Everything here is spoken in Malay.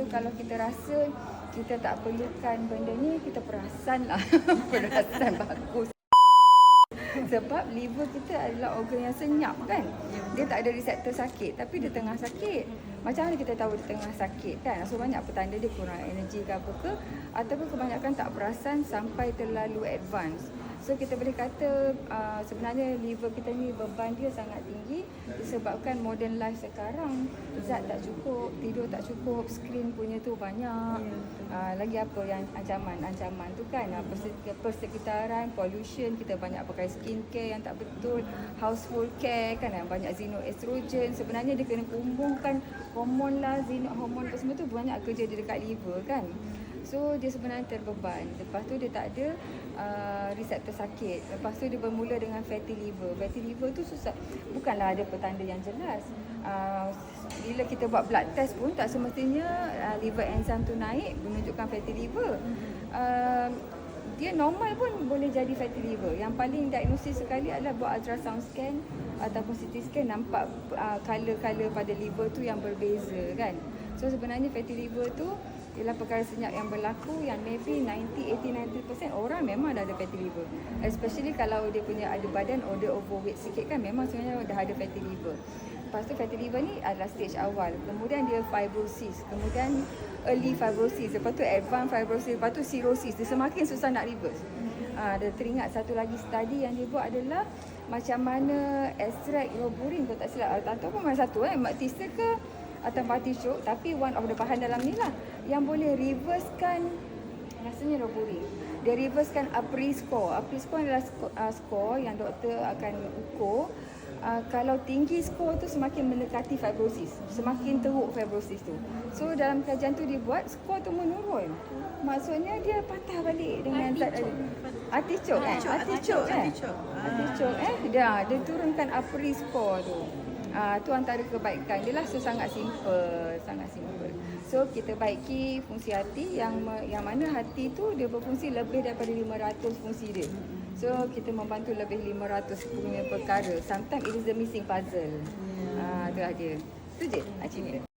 kalau kita rasa kita tak perlukan benda ni, kita perasan lah. Perasan bagus. Sebab liver kita adalah organ yang senyap kan. Dia tak ada reseptor sakit, tapi dia tengah sakit. Macam mana kita tahu dia tengah sakit kan? So banyak petanda dia kurang energi ke apa ke, ataupun kebanyakan tak perasan sampai terlalu advance. So kita boleh kata sebenarnya liver kita ni beban dia sangat tinggi disebabkan modern life sekarang. Zat tak cukup, tidur tak cukup, skrin punya tu banyak. Lagi apa yang ancaman tu kan, persekitaran, pollution, kita banyak pakai skincare yang tak betul, household care kan, yang banyak xenoestrogen. Sebenarnya dia kena kumpulkan hormon lah, hormon apa semua tu banyak kerja di dekat liver kan. So dia sebenarnya terbeban. Lepas tu dia tak ada reseptor sakit. Lepas tu dia bermula dengan fatty liver. Fatty liver tu susah, bukanlah ada petanda yang jelas. Bila kita buat blood test pun tak semestinya liver enzyme tu naik menunjukkan fatty liver. Dia normal pun boleh jadi fatty liver. Yang paling diagnosis sekali adalah buat ultrasound scan ataupun CT scan, nampak color-color pada liver tu yang berbeza kan. So sebenarnya fatty liver tu ialah perkara senyap yang berlaku yang maybe 90% orang memang dah ada fatty liver. Especially kalau dia punya ada badan or dia overweight sikit kan, memang sebenarnya dah ada fatty liver. Lepas tu fatty liver ni adalah stage awal. Kemudian dia fibrosis, kemudian early fibrosis, lepas tu advanced fibrosis, lepas tu cirrhosis. Dia semakin susah nak reverse. Dia teringat satu lagi study yang dia buat adalah macam mana extract roburin, kalau tak silap, ataupun mana satu Mactister ke atau artichoke, tapi one of the bahan dalam ni lah yang boleh reversekan, rasanya roburin. Dia reversekan APRI score. APRI score adalah skor yang doktor akan ukur. Kalau tinggi skor tu semakin mendekati fibrosis, semakin teruk fibrosis tu. So dalam kajian tu dibuat skor tu menurun. Maksudnya dia patah balik dengan artichoke dia turunkan APRI score tu. Tu antara kebaikan dia lah. So sangat simple. So kita baiki fungsi hati yang mana hati tu dia berfungsi lebih daripada 500 fungsi dia. So kita membantu lebih 500 punya perkara. Sometimes it is the missing puzzle. Tu lah dia. Tu je cerita.